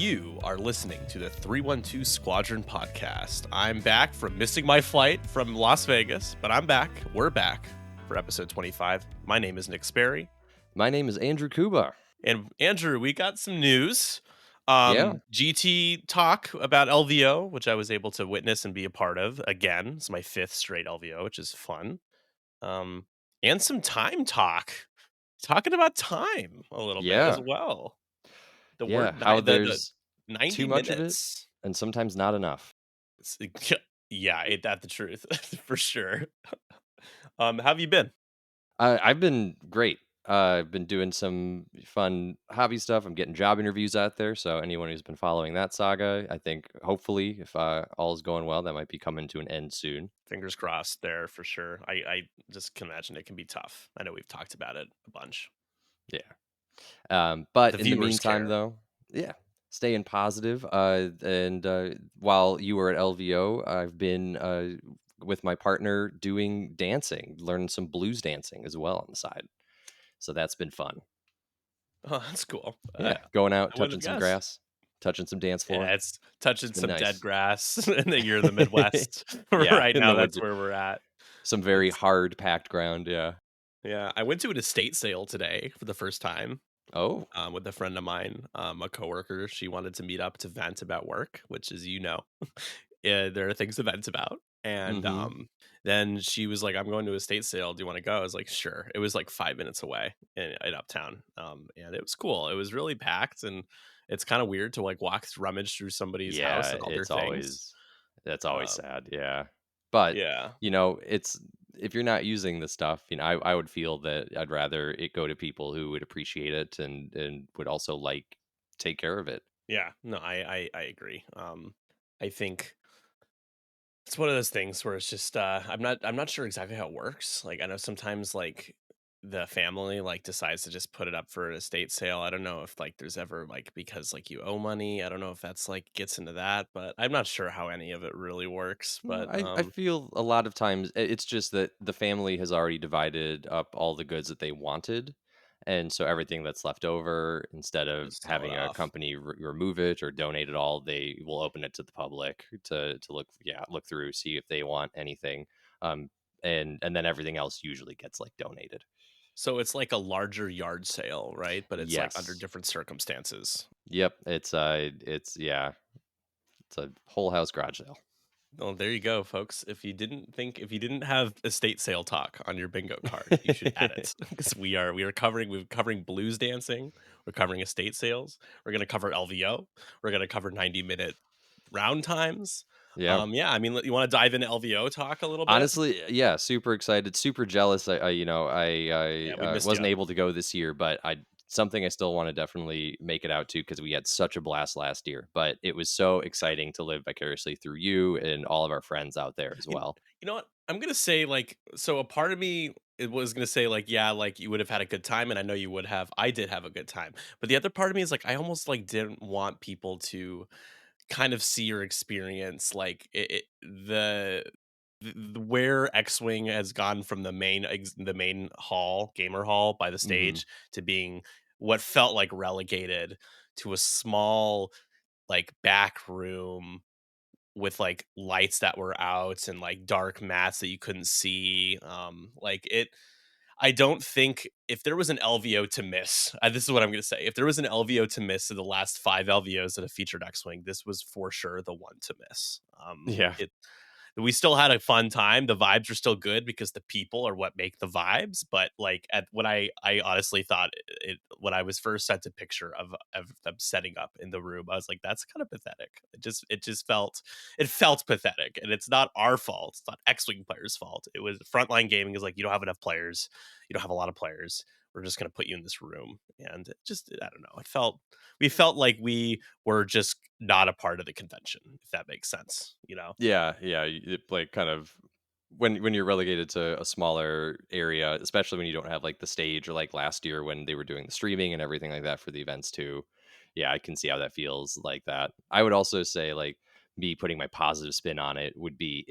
You are listening to the 312 Squadron podcast. I'm back from missing my flight from Las Vegas, but I'm back. We're back for episode 25. My name is Nick Sperry. My name is Andrew Kouba. And Andrew, we got some news. Yeah. GT talk about LVO, which I was able to witness and be a part of. Again, it's my 5th straight LVO, which is fun. And some time talk. Talking about time a little bit as Yeah. well. The Yeah. word How the there's 90 too much of it minutes. and sometimes not enough. Yeah, ain't that the truth for sure. How have you been? I've been great. I've been doing some fun hobby stuff. I'm getting job interviews out there. So anyone who's been following that saga, I think hopefully, if all is going well, that might be coming to an end soon. Fingers crossed there for sure. I just can imagine it can be tough. I know we've talked about it a bunch. Yeah. The But in the viewers meantime, care. though, yeah, staying positive. And while you were at LVO, I've been with my partner doing dancing, learning some blues dancing as well on the side. So that's been fun. Oh, that's cool. Yeah, going out, I wouldn't touching have some guessed. grass, touching some dance Yeah, floor. it's It's touching been some dead nice. grass in the year of the Midwest. Yeah, Right in now, the that's winter, where we're at. some very It's hard packed ground. Yeah. Yeah, I went to an estate sale today for the first time. Oh. With a friend of mine, a coworker. She wanted to meet up to vent about work, which is, yeah, there are things to vent about. And Mm-hmm. then she was like, "I'm going to a estate sale. Do you want to go?" I was like, "Sure." It was like 5 minutes away in Uptown, and it was cool. It was really packed, and it's kind of weird to like rummage through somebody's house Yeah, and all their things. that's always Um, sad, yeah. But, yeah, it's if you're not using the stuff, I would feel that I'd rather it go to people who would appreciate it and would also, take care of it. yeah. No, I agree. I think it's one of those things where it's just I'm not sure exactly how it works. Like I know sometimes like the family like decides to just put it up for an estate sale. I don't know if like there's ever like because like you owe money. I don't know if that's like gets into that, but I'm not sure how any of it really works. No, But I feel a lot of times it's just that the family has already divided up all the goods that they wanted, and so everything that's left over, instead of just sell it having a off. company remove it or donate it all, they will open it to the public to look through, see if they want anything, um, and then everything else usually gets donated. So it's like a larger yard sale, right? But it's like under Yes. different circumstances. Yep. It's a whole house garage sale. Well, there you go, folks. If you didn't have estate sale talk on your bingo card, you should add it because we're covering blues dancing, we're covering estate sales, we're gonna cover LVO, we're gonna cover 90-minute round times. Yeah. Yeah, I mean, you want to dive into LVO talk a little bit? Honestly, yeah, super excited, super jealous. Yeah, we I missed you. wasn't able to go this year, but I something I still want to definitely make it out to because we had such a blast last year. But it was so exciting to live vicariously through you and all of our friends out there as You, well. you know what? I'm gonna say like so. A part of me it was gonna say like yeah, like you would have had a good time, and I know you would have. I did have a good time, but the other part of me is like I almost like didn't want people to kind of see or experience like where X-wing has gone from the main hall, gamer hall by the Hmm. stage to being what felt like relegated to a small like back room with like lights that were out and like dark mats that you couldn't see. Like it I don't think if there was an LVO to miss, this is what I'm going to say. If there was an LVO to miss of the last 5 LVOs that have featured X-Wing, this was for sure the one to miss. Yeah, We still had a fun time. The vibes are still good because the people are what make the vibes. But like at what I honestly thought when I was first sent a picture of them setting up in the room, I was like, that's kind of pathetic. It just felt pathetic, and it's not our fault. It's not X-Wing players' fault. It was Frontline Gaming is like you don't have enough players. You don't have a lot of players. We're just gonna put you in this room, and it just I don't know. We felt like we were just not a part of the convention, if that makes sense. yeah. Like kind of when you're relegated to a smaller area, especially when you don't have the stage or like last year when they were doing the streaming and everything like that for the events too. Yeah, I can see how that feels like that. I would also say me putting my positive spin on it would be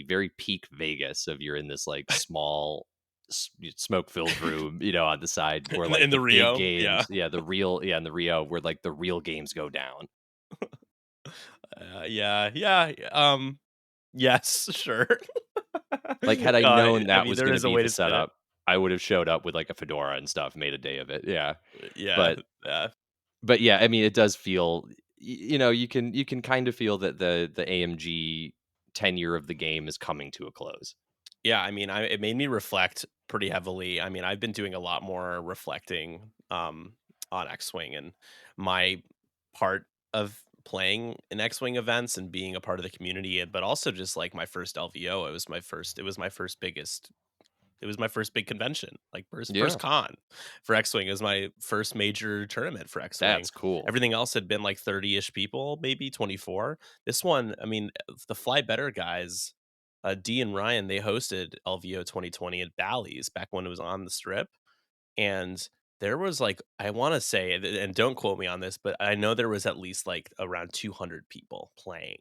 very peak Vegas if you're in this small smoke filled room, on the side where In the the big Rio, yeah. games, yeah, the real, yeah, in the Rio where the real games go down. Yeah, yeah, yes, sure. Like, had I known I that mean, was there gonna is a be way the to spin it. setup, I would have showed up with, like, a fedora and stuff, made a day of it, yeah. Yeah, But yeah. yeah, I mean, it does feel you can kind of feel that the AMG tenure of the game is coming to a close. Yeah, I mean, it made me reflect pretty heavily. I mean, I've been doing a lot more reflecting on X-Wing and my part of playing in X-Wing events and being a part of the community, but also just like my first LVO. It was my first big convention, like first Yeah, con for X-Wing. It was my first major tournament for X-Wing. that's cool. Everything else had been like 30-ish people, maybe 24. This one, I mean, the Fly Better guys, D and Ryan, they hosted LVO 2020 at Bally's back when it was on the strip. And there was like, I want to say, and don't quote me on this, but I know there was at least like around 200 people playing.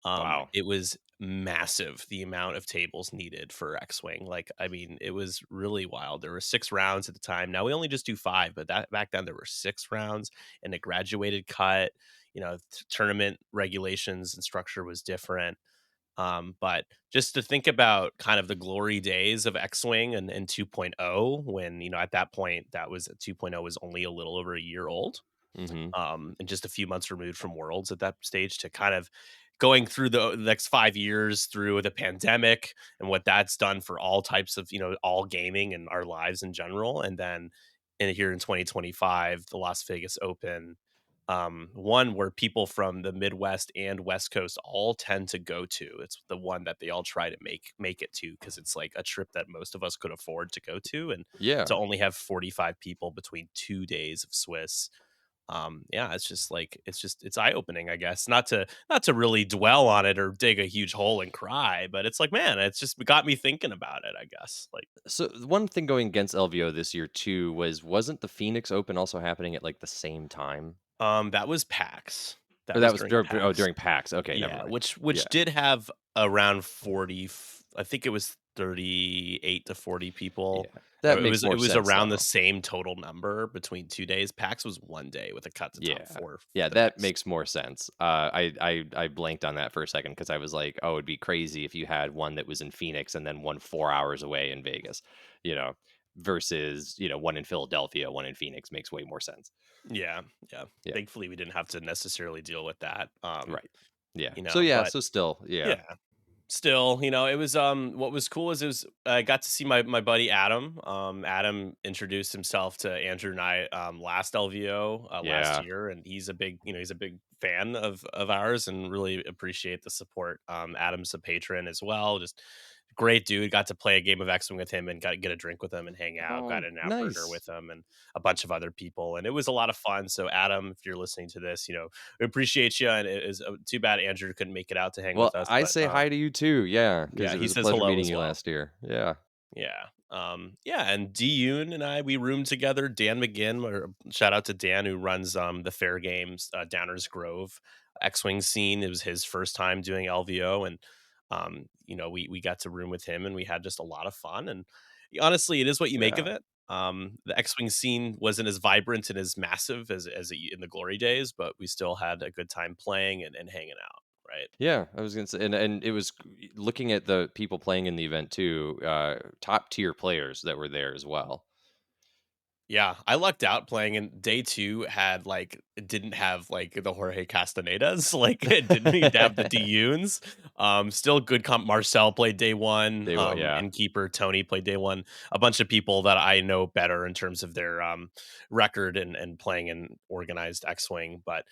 Wow. It was massive, the amount of tables needed for X-Wing. Like, I mean, it was really wild. There were 6 rounds at the time. Now we only just do 5, but that back then there were 6 rounds and a graduated cut. You know, tournament regulations and structure was different. But just to think about kind of the glory days of X-Wing and 2.0 when, you know, at that point that was 2.0 was only a little over a year old, Mhm. and just a few months removed from Worlds at that stage to kind of going through the next 5 years through the pandemic and what that's done for all types of, you know, all gaming and our lives in general. And then here in 2025, the Las Vegas Open, one where people from the Midwest and West Coast all tend to go to. It's the one that they all try to make it to because it's like a trip that most of us could afford to go to, and Yeah. to only have 45 people between 2 days of Swiss. Yeah, it's just like it's eye opening, I guess. Not to really dwell on it or dig a huge hole and cry, but it's like, man, it's just got me thinking about it, I guess. Like, So, one thing going against LVO this year too wasn't the Phoenix Open also happening at, like, the same time? that was PAX. Or That that was was during PAX. during PAX, okay, never Yeah, mind. which Yeah, did have around 40, I think it was 38 to 40 people. yeah. That It makes was more it was sense around the though. same total number between 2 days. PAX was 1 day with a cut to top Yeah. 4 Yeah, the that next. makes more sense. I blanked on that for a second because I was like, "Oh, it'd be crazy if you had one that was in Phoenix and then one 4 hours away in Vegas," you know, versus, one in Philadelphia, one in Phoenix makes way more sense. Yeah, yeah. Yeah, Thankfully, we didn't have to necessarily deal with that, right. Yeah. you So, know, yeah, but so still, yeah. yeah. Still, you know, it was, what was cool is I got to see my buddy Adam. Adam introduced himself to Andrew and I, last LVO, last Yeah. year, and he's a big fan of ours and really appreciate the support. Adam's a patron as well, just great dude. Got to play a game of X-Wing with him and got to get a drink with him and hang out. Got Oh, an outburger nice. with him and a bunch of other people, and it was a lot of fun. So Adam, if you're listening to this, you know, we appreciate you, and it is too bad Andrew couldn't make it out to hang Well, with us, I but say hi to you too, yeah, because yeah, it he was a says pleasure hello meeting as you well. last year. Yeah. Yeah. Yeah, and D Yoon and I, we roomed together. Dan McGinn, or shout out to Dan who runs the Fair Games Downers Grove X-Wing scene. It was his first time doing LVO, and you know, we got to room with him and we had just a lot of fun. And honestly, it is what you make of Yeah. it. The X-Wing scene wasn't as vibrant and as massive in the glory days, but we still had a good time playing and hanging out, right? Yeah, I was gonna say, and it was looking at the people playing in the event too, top tier players that were there as well. Yeah, I lucked out playing, and day 2 had, like it didn't have, like, the Jorge Castanedas, like, it didn't even have the Diyuns. Still good comp. Marcel played day 1, They were, yeah, Innkeeper Tony played day 1. A bunch of people that I know better in terms of their, record and playing in organized X-Wing, but,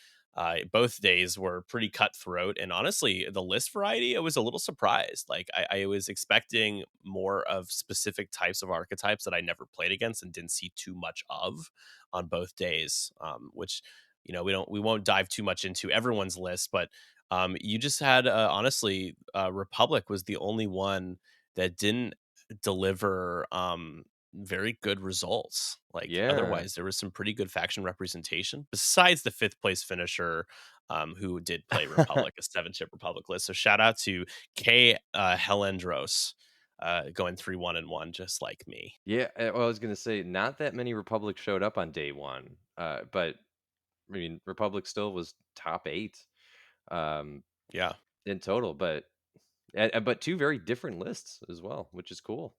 both days were pretty cutthroat, and honestly, the list variety, I was a little surprised. Like, I was expecting more of specific types of archetypes that I never played against and didn't see too much of on both days. Which, you know, we won't dive too much into everyone's list, but you just had honestly, Republic was the only one that didn't deliver very good results. Like, yeah. otherwise, there was some pretty good faction representation besides the 5th place finisher. Who did play Republic, a 7 chip Republic list. So shout out to K Helendros, going 3-1-1, just like me. Yeah, well, I was gonna say not that many Republic showed up on day one, but I mean, Republic still was top 8. um, Yeah. in total, but two very different lists as well, which is cool.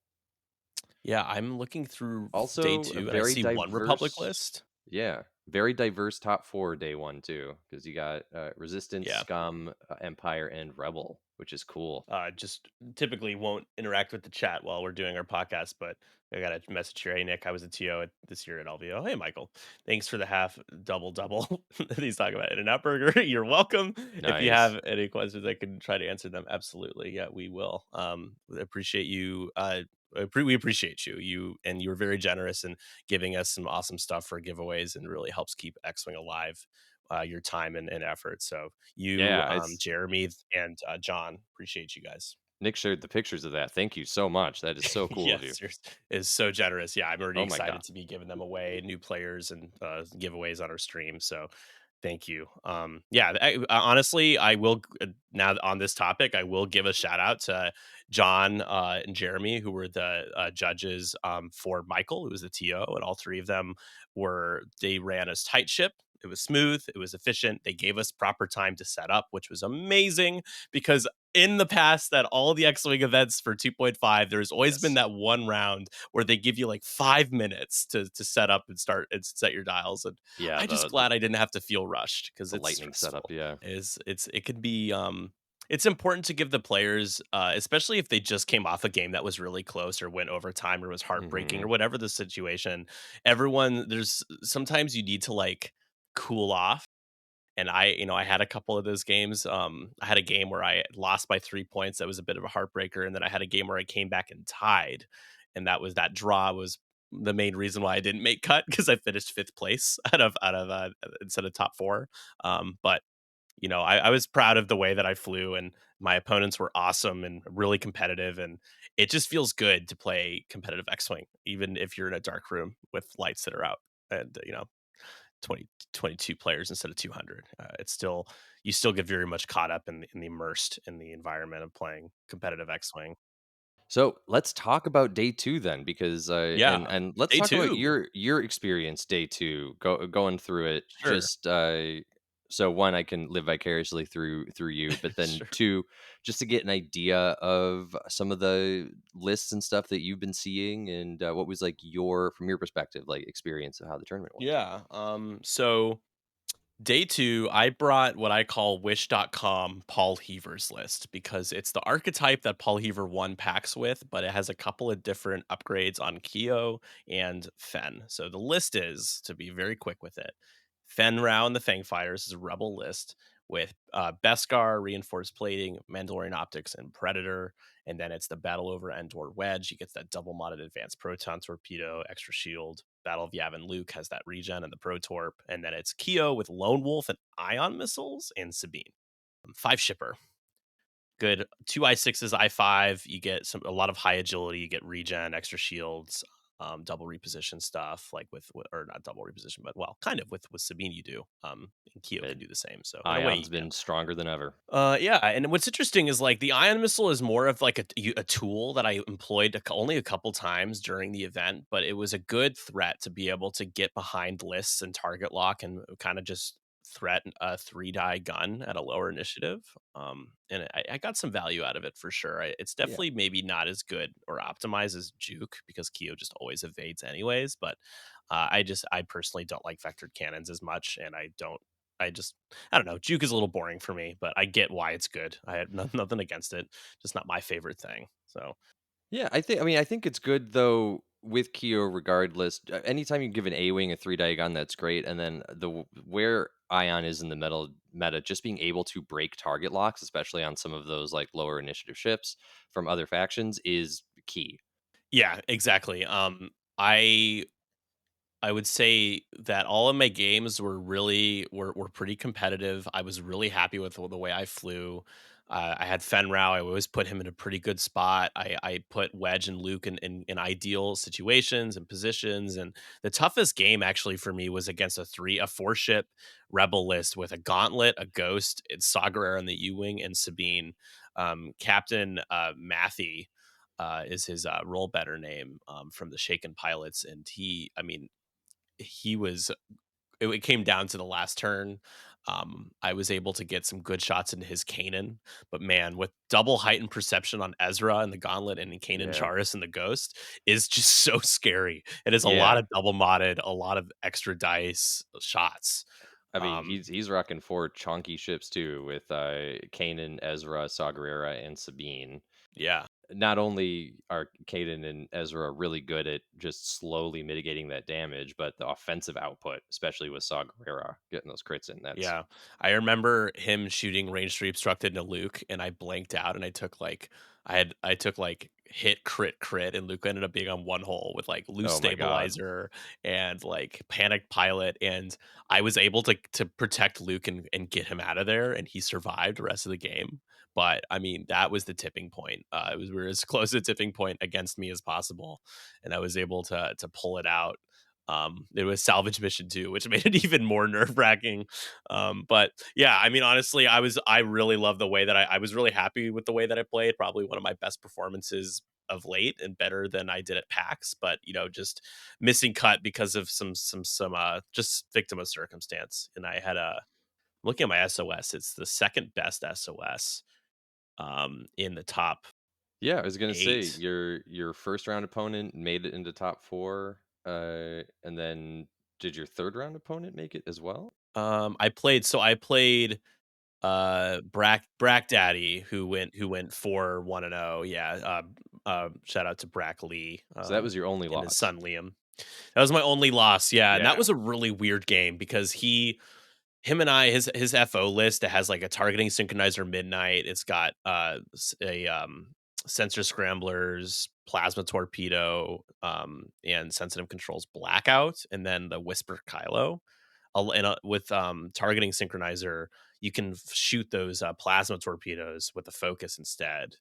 Yeah, I'm looking through day Also, a 2 and I very see one Republic diverse, list. yeah, very diverse top four day one too, because you got Resistance, Yeah. Scum, Empire, and Rebel, which is cool. Just typically won't interact with the chat while we're doing our podcast, but I got a message here. Hey, Nick, I was a TO this year at LVO. Hey, Michael, thanks for the half double double. He's talking about In-N-Out Burger. You're welcome. If you Nice. have any questions, I can try to answer them. Absolutely. Yeah, we will. We appreciate you. We appreciate you. You were very generous in giving us some awesome stuff for giveaways and really helps keep X-Wing alive. Your time and effort. So you, Yeah, it's Jeremy, and John. Appreciate you guys. Nick shared the pictures of that. Thank you so much. That is so cool of you. Yes, yours is so generous. Yeah, I'm already Oh my excited god. to be giving them away, new players and giveaways on our stream. So thank you. Yeah, honestly, I will now on this topic, I will give a shout out to John and Jeremy, who were the judges for Michael, who was the TO, and all three of them they ran a tight ship. It was smooth, it was efficient. They gave us proper time to set up, which was amazing because in the past at all the X-Wing events for 2.5, there's always been Yes. that one round where they give you like 5 minutes to set up and start and set your dials. And Yeah, I just the glad I didn't have to feel rushed because the it's lightning setup, stressful. yeah. It could be it's important to give the players, especially if they just came off a game that was really close or went overtime or was heartbreaking or Mhm. whatever the situation. Everyone, there's sometimes you need to like cool off and I had a couple of those games. I had a game where I lost by 3 points. That was a bit of a heartbreaker, and then I had a game where I came back and tied, and that draw was the main reason why I didn't make cut because I finished 5th place out of instead of top 4. But I was proud of the way that I flew, and my opponents were awesome and really competitive, and it just feels good to play competitive X-Wing, even if you're in a dark room with lights that are out. And 20 22 players instead of 200. It's still you still get very much caught up in the immersed in the environment of playing competitive X-Wing. So, let's talk about day 2 then because, Yeah. and let's Day talk about 2. your experience day 2 going through it Sure. just, so 1, I can live vicariously through you, but then Sure. 2, just to get an idea of some of the lists and stuff that you've been seeing and, what was, like, from your perspective, like, experience of how the tournament was. Yeah. So day 2, I brought what I call Wish.com Paul Heaver's list because it's the archetype that Paul Heaver won packs with, but it has a couple of different upgrades on Keo and Fen. So the list is, to be very quick with it, Fen Rao and the Fangfighters is a rebel list with Beskar, Reinforced Plating, Mandalorian Optics, and Predator. And then it's the Battle over Endor Wedge. He gets that double modded advanced proton torpedo, extra shield. Battle of Yavin Luke has that regen and the Pro Torp. And then it's Keo with Lone Wolf and Ion missiles and Sabine. 5 shipper. Good 2 I6s, I5. You get a lot of high agility. You get regen, extra shields, double reposition stuff, like or not double reposition, but well, kind of with Sabine you do. And Keo can It do the same. So in a way you Ion's can. been stronger than ever. Yeah, and what's interesting is like the ion missile is more of like a tool that I employed only a couple times during the event, but it was a good threat to be able to get behind lists and target lock and kind of just threat a 3-die gun at a lower initiative. And I got some value out of it for sure. It's Yeah. definitely maybe not as good or optimized as Juke because Keo just always evades anyways, but I personally don't like vectored cannons as much, and I don't know. Juke is a little boring for me, but I get why it's good. I had nothing against it. Just not my favorite thing. So Yeah, I think it's good though with Keo regardless. Anytime you give an A wing a 3 gun, that's great. And then where Ion is in the meta, just being able to break target locks, especially on some of those like lower initiative ships from other factions, is key. yeah, exactly. I would say that all of my games were pretty competitive. I was really happy with the way I flew. I had Fenrau. I always put him in a pretty good spot. I put Wedge and Luke in ideal situations and positions. And the toughest game actually for me was against a 4 ship rebel list with a Gauntlet, a Ghost, it's Saw Gerrera in the U wing, and Sabine. Captain Matthew is his role better name from the Shaken Pilots, and he, I mean, he was it came down to the last turn. I was able to get some good shots into his Kanan, but man, with double heightened perception on Ezra and the Gauntlet and Kanan Yeah. Charis and the Ghost is just so scary. It is a lot Yeah. of double modded, a lot of extra dice shots. I mean, Um, he's rocking 4 chunky ships too with, Kanan, Ezra, Saw Gerrera, and Sabine. yeah, Not only are Kanan and Ezra really good at just slowly mitigating that damage, but the offensive output, especially with Saw Gerrera getting those crits in, that's yeah. I remember him shooting range 3 obstructed into Luke, and I blanked out, and I took like hit crit crit, and Luke ended up being on one hole with like loose oh my god. stabilizer and like panic pilot, and I was able to protect Luke and get him out of there, and he survived the rest of the game. But I mean, that was the tipping point. It was we were as close to tipping point against me as possible, and I was able to pull it out. It was salvage mission too, which made it even more nerve wracking. But yeah, I mean, honestly, I really love the way that I was really happy with the way that I played. Probably one of my best performances of late and better than I did at PAX. But just missing cut because of some just victim of circumstance. And I had a looking at my SOS, it's the second best SOS in the top Yeah, I was gonna say, 8. your first round opponent made it into top 4, and then did your 3rd round opponent make it as well? I played Brack Daddy who went 4-1-0. Yeah. Shout out to Brack Lee, So that was your only and his loss? son Liam. That was my only loss. Yeah, and that Yeah. was a really weird game because him and I his FO list that has like a targeting synchronizer midnight. It's got sensor scramblers, plasma torpedo, and sensitive controls blackout, and then the whisper Kylo. With targeting synchronizer, you can shoot those plasma torpedoes with the focus instead.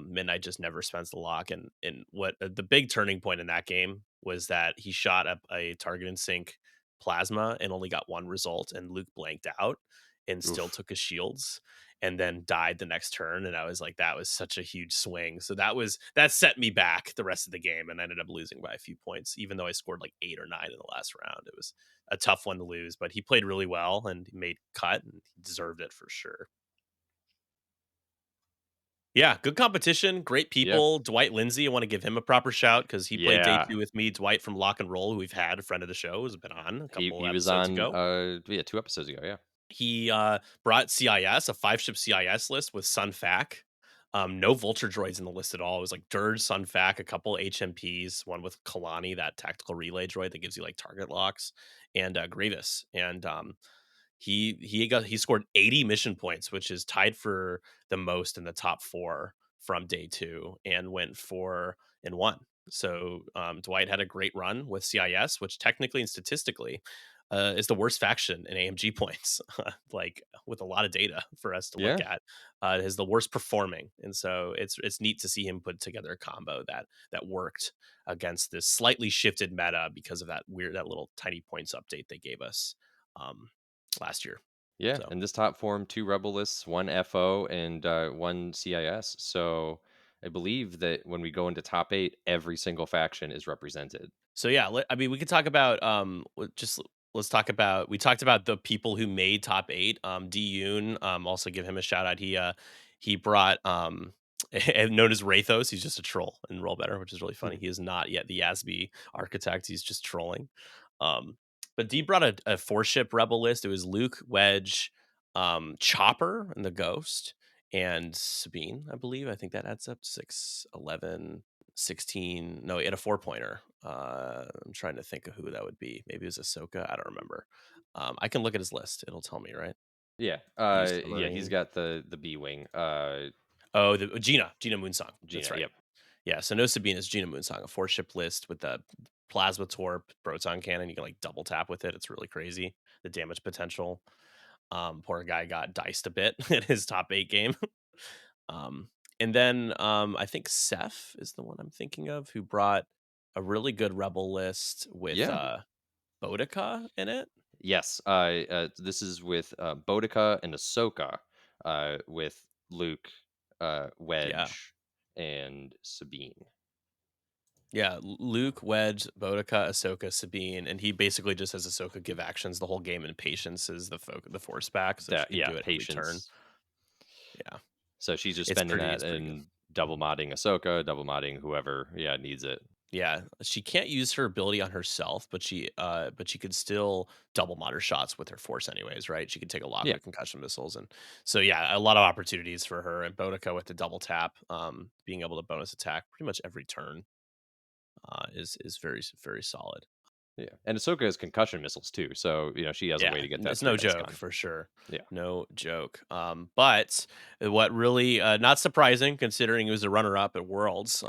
Midnight just never spends the lock, and what the big turning point in that game was that he shot up a target and sync plasma and only got one result, and Luke blanked out and still Oof. took his shields and then died the next turn, and I was like, that was such a huge swing. So that set me back the rest of the game, and I ended up losing by a few points, even though I scored like 8 or 9 in the last round. It was a tough one to lose, but he played really well and he made cut and he deserved it for sure. Yeah, good competition, great Yeah. people. Dwight Lindsay, I want to give him a proper shout because he played day Yeah. 2 with me. Dwight from Lock and Roll, who we've had, a friend of the show, has been on a He couple he was episodes on, ago. yeah, 2 episodes ago, yeah. He brought CIS, a 5-ship CIS list with Sun Fac. No Vulture droids in the list at all. It was like Dirge, Sun Fac, a couple HMPs, one with Kalani, that tactical relay droid that gives you like target locks, and Grievous. And he scored 80 mission points, which is tied for the most in the top 4 from day 2, and went 4-1. So Dwight had a great run with CIS, which technically and statistically is the worst faction in AMG points, like with a lot of data for us to look Yeah. at. Is the worst performing, and so it's neat to see him put together a combo that worked against this slightly shifted meta because of that little tiny points update they gave us. Um, Last year. Yeah, So in this top form, 2 rebel lists, 1 FO, and, 1 CIS, so I believe that when we go into top 8, every single faction is represented. so yeah, I mean, we could talk about just let's talk about we talked about the people who made top 8. D Yoon, also give him a shout out. He brought and known as Rathos. He's just a troll in Roll Better, which is really funny. He is not yet the Yasby architect. He's just trolling. Um, but D brought a 4-ship rebel list. It was Luke, Wedge, Chopper, and the Ghost, and Sabine, I believe. I think that adds up to 6, 11, 16. No, he had a 4-pointer. I'm trying to think of who that would be. Maybe it was Ahsoka. I don't remember. I can look at his list. It'll tell me, right? Yeah, Use yeah, he's summary. got the B wing, Oh, Gina Moonsong. That's Gina, right. yep. Yeah, so no Sabine is Gina Moonsong, a 4-ship list with the plasma torp proton cannon. You can like double tap with it. It's really crazy. The damage potential. Poor guy got diced a bit in his top 8 game. Um, and then I think Seth is the one I'm thinking of who brought a really good rebel list with Yeah. Bodica in it. Yes, this is with, Bodica and Ahsoka, with Luke, Yeah. Wedge, and Sabine. Yeah, Luke, Wedge, Bodica, Ahsoka, Sabine, and he basically just has Ahsoka give actions the whole game, and patience is the force back, so she That can yeah, do it every turn. patience. Yeah, So she's just it's spending pretty that it's pretty good. and double modding Ahsoka, double modding whoever, yeah, needs it. Yeah, she can't use her ability on herself, but she could still double mod her shots with her force anyways, right? She could take a lot of Yeah. the concussion missiles, and so yeah, a lot of opportunities for her and Bodica with the double tap, being able to bonus attack pretty much every turn, is very solid. Yeah, and Ahsoka has concussion missiles too, so, she has a way Yeah, to get that it's 3 no dice joke gun. for sure. Yeah. No joke. But what really not surprising considering he was a runner up at Worlds.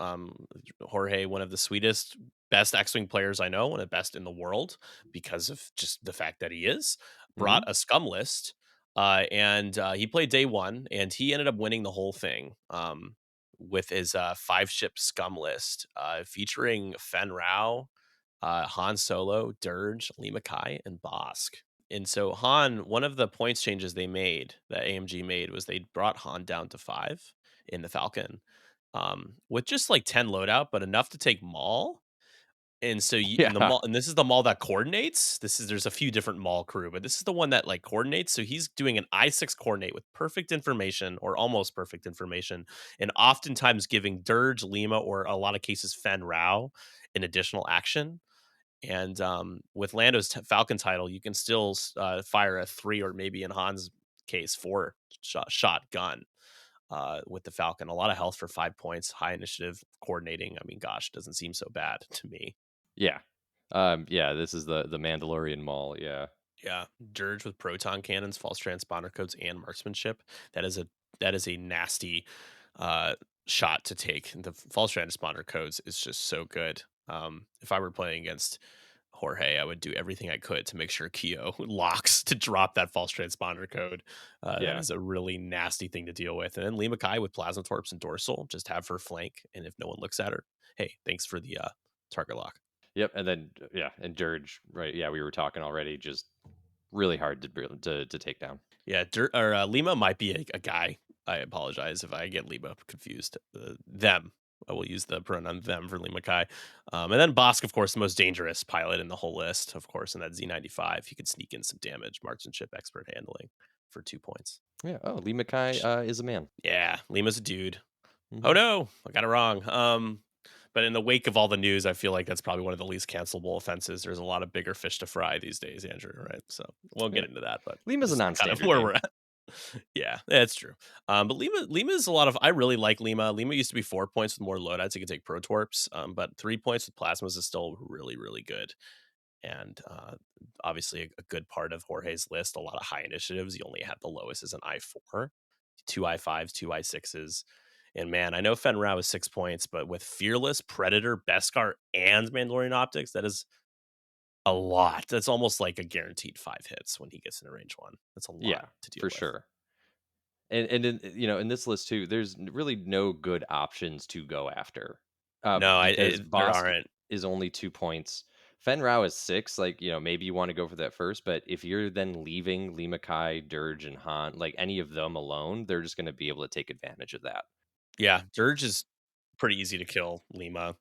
Jorge, one of the sweetest, best X-wing players I know, and the best in the world because of just the fact that he is, brought Mhm. a scum list, and he played day one, and he ended up winning the whole thing. With his 5 ship scum list, featuring Fen Rao, Han Solo, Dirge, Lima Kai, and Bosk. And so Han, one of the points changes they made that AMG made was they brought Han down to 5 in the Falcon, with just like 10 loadout, but enough to take Maul. And so you in the Yeah. mall, and this is the mall that coordinates. There's a few different mall crew, but this is the one that like coordinates. So he's doing an I6 coordinate with perfect information or almost perfect information, and oftentimes giving Dirge, Lima, or a lot of cases Fen Rao an additional action. And with Lando's Falcon title, you can still fire a 3 or maybe in Han's case 4 shot gun with the Falcon. A lot of health for 5 points, high initiative, coordinating. I mean, gosh, doesn't seem so bad to me. Yeah. Yeah, this is the Mandalorian Mall, yeah. Yeah, Dirge with proton cannons, false transponder codes, and marksmanship. That is a nasty uh, shot to take. The false transponder codes is just so good. If I were playing against Jorge, I would do everything I could to make sure Keo locks to drop that false transponder code. That Yeah. is a really nasty thing to deal with. And then Lima Kai with plasma torps and dorsal, just have her flank. And if no one looks at her, hey, thanks for the target lock. Yep, and then yeah, and Dirge, right, yeah, we were talking already, just really hard to take down. Yeah, Lima might be a guy. I apologize if I get Lima confused. Them. I will use the pronoun them for Lima Kai. And then Bosk, of course, the most dangerous pilot in the whole list, of course, in that Z95. He could sneak in some damage, marksmanship, expert handling for 2 points. Yeah, oh, Lee Mackay, Sh- is a man. Yeah, Lima's a dude. Oh Mhm. no, I got it wrong. But in the wake of all the news, I feel like that's probably one of the least cancelable offenses. There's a lot of bigger fish to fry these days, Andrew, right? So we'll Yeah. get into that, but Lima's a just kind of non-standard where name. we're at. Yeah, that's true. But Lima is a lot of. I really like Lima. Lima used to be 4 points with more loadouts. You can take Pro Torps, but 3 points with plasmas is still really good. And obviously, a good part of Jorge's list. A lot of high initiatives. He only had the lowest as an I4, 2 I5s, 2 I6s. And man, I know Fen Rao is 6 points, but with Fearless, Predator, Beskar, and Mandalorian Optics, that is a lot. That's almost like a guaranteed 5 hits when he gets in a range one. That's a lot Yeah, to deal for with. sure. And in in this list too, there's really no good options to go after, No, because there Bosk aren't. is only 2 points. Fen Rao is 6, like, maybe you wanna go for that first, but if you're then leaving Lee Mackay, Dirge, and Han, like, any of them alone, they're just gonna be able to take advantage of that. Yeah, Dirge is pretty easy to kill Lima.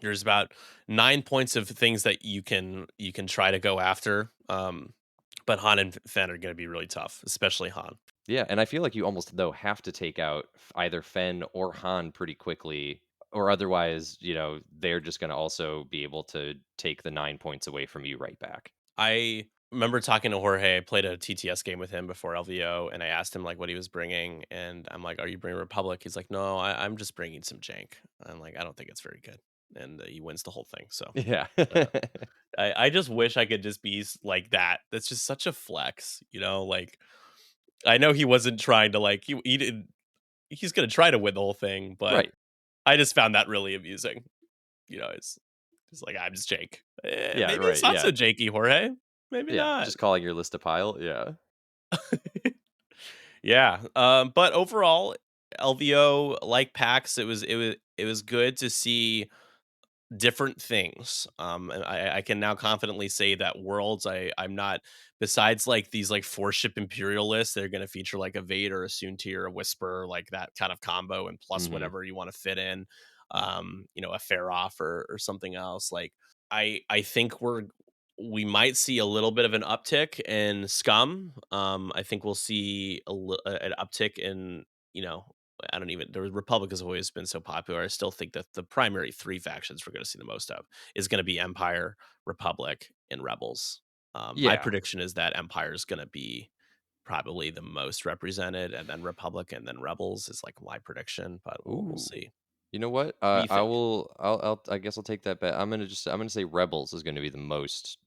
There's about 9 points of things that you can try to go after. But Han and Fen are going to be really tough, especially Han. Yeah, and I feel like you almost, though, have to take out either Fen or Han pretty quickly, or otherwise, they're just gonna also be able to take the 9 points away from you right back. I remember talking to Jorge. I played a TTS game with him before LVO, and I asked him like what he was bringing, and I'm like, "Are you bringing Republic?" He's like, "No, I'm just bringing some jank." I'm like, "I don't think it's very good," and he wins the whole thing. So Yeah. uh, I just wish I could just be like that. That's just such a flex, Like I know he wasn't trying to like he didn't. He's gonna try to win the whole thing, but Right. I just found that really amusing. It's like I'm just Jake. Yeah, Maybe it's right, not yeah. so Jakey, Jorge. Maybe Yeah, not. just calling your list a pile, yeah. Yeah. But overall, LVO like PAX, it was good to see different things. And I can now confidently say that Worlds, I'm not besides like these like 4 ship imperialists, they're gonna feature like a Vader, a Soontir, a Whisper, like that kind of combo, and plus Mhm. whatever you want to fit in. a fair offer or something else. Like I think we might see a little bit of an uptick in scum. I think we'll see an uptick in, you know, I don't even the Republic has always been so popular. I still think that the primary three factions we're going to see the most of is going to be Empire, Republic, and Rebels. My Yeah. prediction is that Empire is going to be probably the most represented, and then Republic, and then Rebels is like my prediction. But we'll Ooh. see. You know what? What do you I think? will. I guess I'll take that bet. I'm gonna say Rebels is going to be the most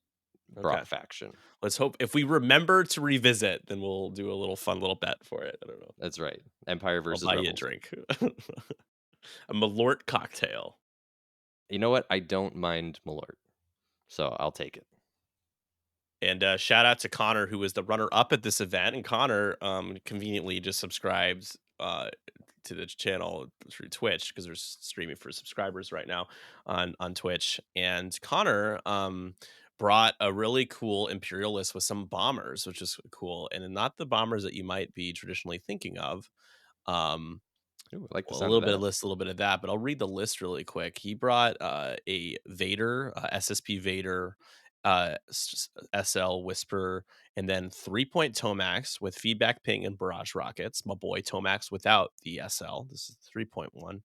Okay. brought faction. Let's hope if we remember to revisit, then we'll do a little fun little bet for it. I don't know. That's right. Empire I'll versus buy you a Rebels. drink. A Malort cocktail. You know what? I don't mind Malort, so I'll take it. And shout out to Connor, who was the runner up at this event. And Connor conveniently just subscribes to the channel through Twitch because we're streaming for subscribers right now on Twitch. And Connor brought a really cool Imperial list with some bombers, which is cool. And not the bombers that you might be traditionally thinking of. Um, Ooh, I like the Well, a sound of little bit of that. this, a little bit of that, but I'll read the list really quick. He brought a Vader, SSP Vader, SL Whisper, and then 3-point Tomax with feedback ping and barrage rockets. My boy Tomax without the SL. This is 3.1.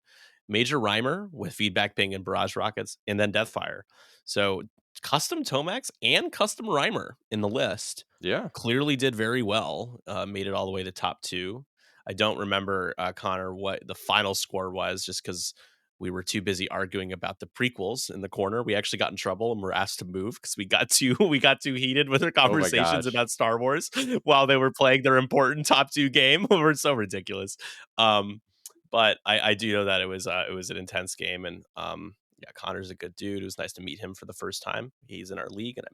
Major Rhymer with feedback ping and barrage rockets, and then Deathfire. So custom Tomax and custom Rhymer in the list. Yeah. Clearly did very well. Made it all the way to top two. I don't remember, Connor, what the final score was just because we were too busy arguing about the prequels in the corner. We actually got in trouble and were asked to move because we got too we got too heated with our Oh my conversations gosh. about Star Wars while they were playing their important top two game. We're so ridiculous. But I do know that it was an intense game, and yeah, Connor's a good dude. It was nice to meet him for the first time. He's in our league, and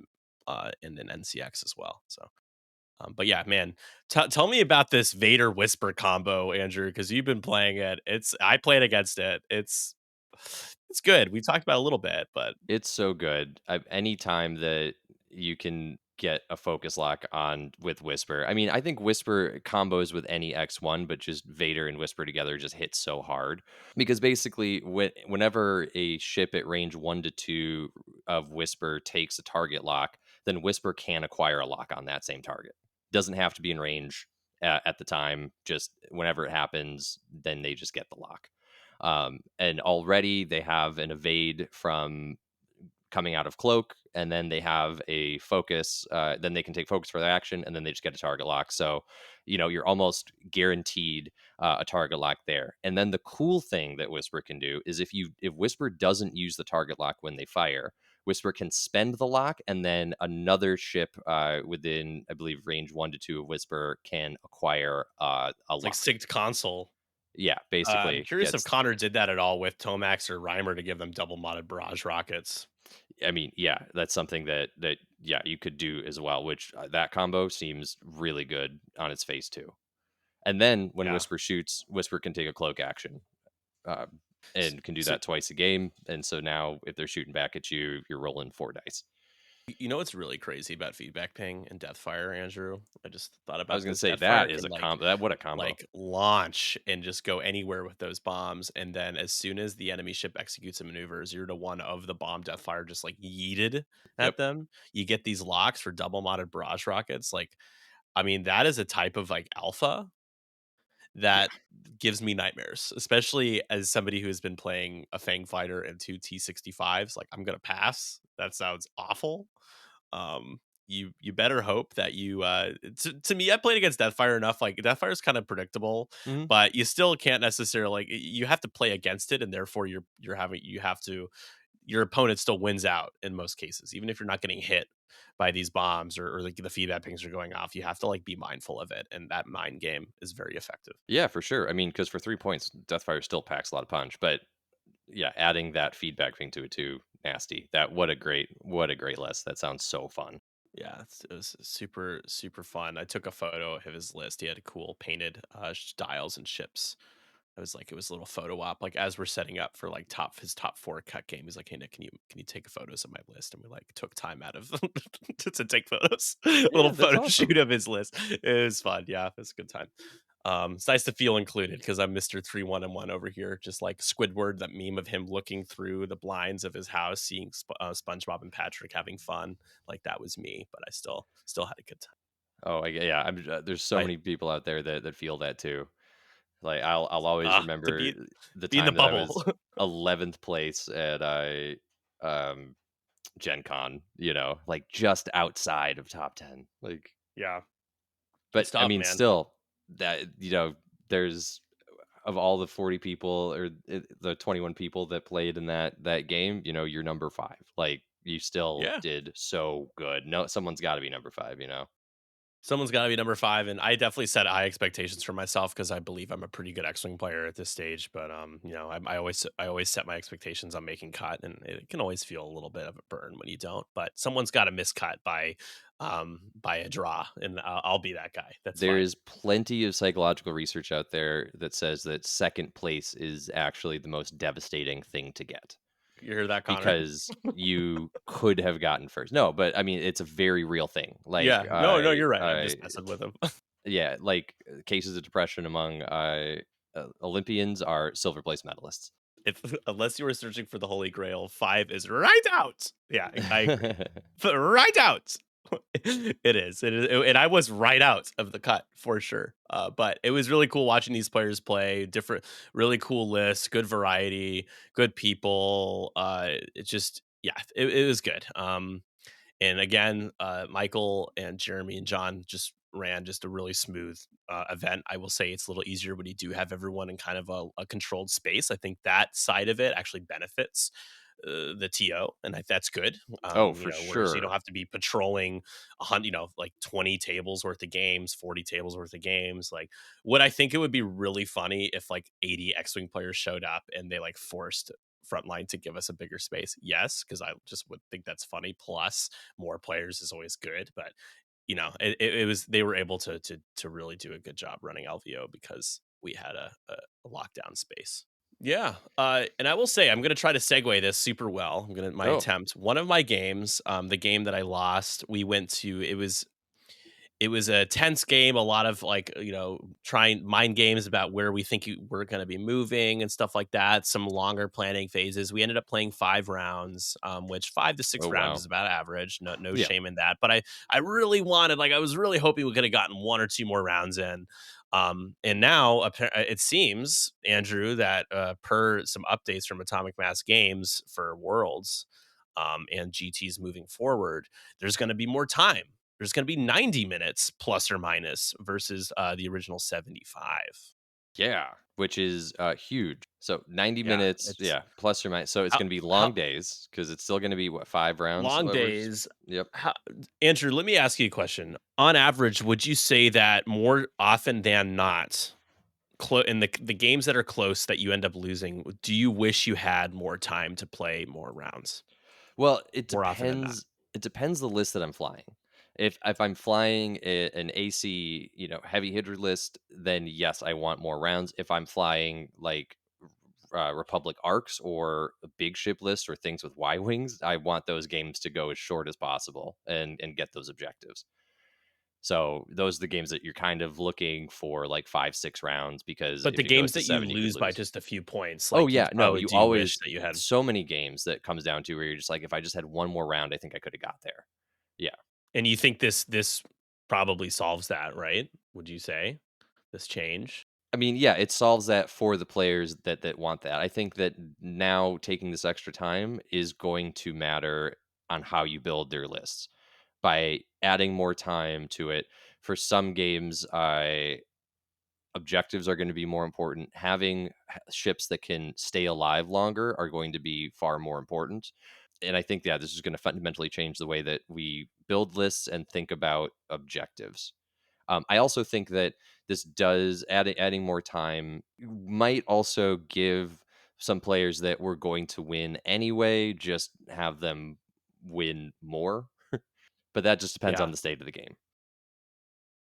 I'm in an NCX as well. So but yeah, man, tell me about this Vader Whisper combo, Andrew, because you've been playing it. I played against it. It's good. We talked about it a little bit, but It's so good. Any time that you can get a focus lock on with Whisper. I mean, I think Whisper combos with any X1, but just Vader and Whisper together just hit so hard because basically, whenever a ship at range 1 to 2 of Whisper takes a target lock, then Whisper can acquire a lock on that same target. Doesn't have to be in range at the time. Just whenever it happens, then they just get the lock. And already they have an evade from coming out of cloak, and then they have a focus. Then they can take focus for their action, and then they just get a target lock. So, you're almost guaranteed a target lock there. And then the cool thing that Whisper can do is if Whisper doesn't use the target lock when they fire, Whisper can spend the lock, and then another ship within, I believe, range 1 to 2 of Whisper can acquire a it's like lock. synced console. Yeah, I'm basically curious if gets. Connor did that at all with Tomax or Reimer to give them double modded barrage rockets. I mean, yeah, that's something that yeah, you could do as well, which that combo seems really good on its face too. And then when Yeah. Whisper shoots, Whisper can take a cloak action, uh, S- and can do So, that twice a game. And so now, if they're shooting back at you, you're rolling 4 dice. you know what's really crazy about feedback ping and Deathfire, Andrew? I just thought I was about gonna this. say that Deathfire is can a combo. That what a combo. launch and just go anywhere with those bombs, and then as soon as the enemy ship executes a maneuver, 0 to 1 of the bomb Deathfire just like yeeted Yep. at them. You get these locks for double modded barrage rockets. Like, I mean, that is a type of like alpha Yeah. that gives me nightmares, especially as somebody who has been playing a Fang fighter and two T65s. Like, I'm gonna pass. That sounds awful. You better hope that to me, I played against Deathfire enough. Like, Deathfire is kind of predictable, Hmm. but you still can't necessarily, like, you have to play against it, and therefore you have to your opponent still wins out in most cases, even if you're not getting hit by these bombs, or like the feedback pings are going off. You have to like be mindful of it, and that mind game is very effective. Yeah, for sure. I mean, because for 3 points, Deathfire still packs a lot of punch, but yeah, adding that feedback thing to it too, nasty. That what a great list. That sounds so fun. Yeah, it was super super fun. I took a photo of his list. He had cool painted dials and ships. It was a little photo op. Like, as we're setting up for like his top four cut game, he's like, "Hey Nick, can you take photos of my list?" And we like took time out of to take photos. A little Yeah, that's photo awesome. shoot of his list. It was fun. Yeah, it was a good time. It's nice to feel included because I'm Mr. 3-1-1 over here, just like Squidward, that meme of him looking through the blinds of his house, seeing SpongeBob and Patrick having fun. Like that was me, but I still had a good time. Oh, yeah, there's so I many people out there that feel that too. Like, I'll always to remember the be in the time that I bubble. was 11th place at um, Gen Con, like, just outside of top 10, like Yeah, but, it's I tough, mean, man. still, that there's of all the 40 people or the 21 people that played in that game, you're number 5. Like, you still Yeah. did so good. No, someone's gotta be number 5, you know? Someone's gotta be number 5, and I definitely set high expectations for myself because I believe I'm a pretty good X-Wing player at this stage, but, I always set my expectations on making cut, and it can always feel a little bit of a burn when you don't, but someone's gotta miss cut by a draw, and I'll be that guy. That's There fine. is plenty of psychological research out there that says that 2nd place is actually the most devastating thing to get You hear that, Connor? because you could have gotten 1st. No, but I mean, it's a very real thing. Like, Yeah. No, no, you're right. I'm just messing with him. yeah, like, cases of depression among, Olympians are silver place medalists. If unless you were searching for the Holy Grail, 5 is right out. Yeah, I agree. Right out. It is, and I was right out of the cut for sure. But it was really cool watching these players play different, really cool lists, good variety, good people. It just, yeah, it was good. And again, Michael and Jeremy and John just ran just a really smooth event. I will say it's a little easier when you do have everyone in kind of a controlled space. I think that side of it actually benefits the TO, and that's good. Oh, for Whereas you don't sure. have to be patrolling 100, like 20 tables worth of games, 40 tables worth of games. Like, would I think it would be really funny if like 80 X-wing players showed up and they like forced Frontline to give us a bigger space? Yes, because I just would think that's funny. Plus, more players is always good, but it was they were able to really do a good job running LVO because we had a lockdown space. Yeah, and I will say I'm gonna try to segue this super well. I'm gonna my Oh, attempt. One of my games, the game that I lost, we went to. It was a tense game, a lot of like, trying mind games about where we think we're going to be moving and stuff like that. Some longer planning phases. We ended up playing 5 rounds, which 5 to 6 oh, rounds wow. is about average. No Yeah. shame in that. But I really wanted, like, I was really hoping we could have gotten 1 or 2 more rounds in. And now it seems, Andrew, that per some updates from Atomic Mass Games for Worlds, and GT's moving forward, there's going to be more time. There's going to be 90 minutes plus or minus versus the original 75. Yeah, which is, huge. So 90 Yeah, minutes, it's yeah, plus or minus. So it's how gonna be how long days because it's still gonna be, what, 5 rounds? long We're just days. yep. How, Andrew, let me ask you a question. On average, would you say that more often than not, in the games that are close that you end up losing, do you wish you had more time to play more rounds Well, more often than not? it depends the list that I'm flying. If I'm flying an AC, heavy hitter list, then yes, I want more rounds. If I'm flying, like, Republic arcs or a big ship list or things with Y wings, I want those games to go as short as possible and get those objectives. So those are the games that you're kind of looking for, like 5, 6 rounds, because But the if it goes games to that you 7, you could lose by lose. just a few points, Oh like yeah, you no, probably you do wish always that you had. so many games that comes down to where you're just like, if I just had one more round, I think I could have got there. Yeah. And you think this probably solves that, right? Would you say? This change? I mean, yeah, it solves that for the players that want that. I think that now taking this extra time is going to matter on how you build their lists. By adding more time to it, for some games, objectives are going to be more important. Having ships that can stay alive longer are going to be far more important. And I think, yeah, this is going to fundamentally change the way that we build lists and think about objectives. I also think that this does adding more time might also give some players that were going to win anyway, just have them win more. But that just depends on Yeah. the state of the game.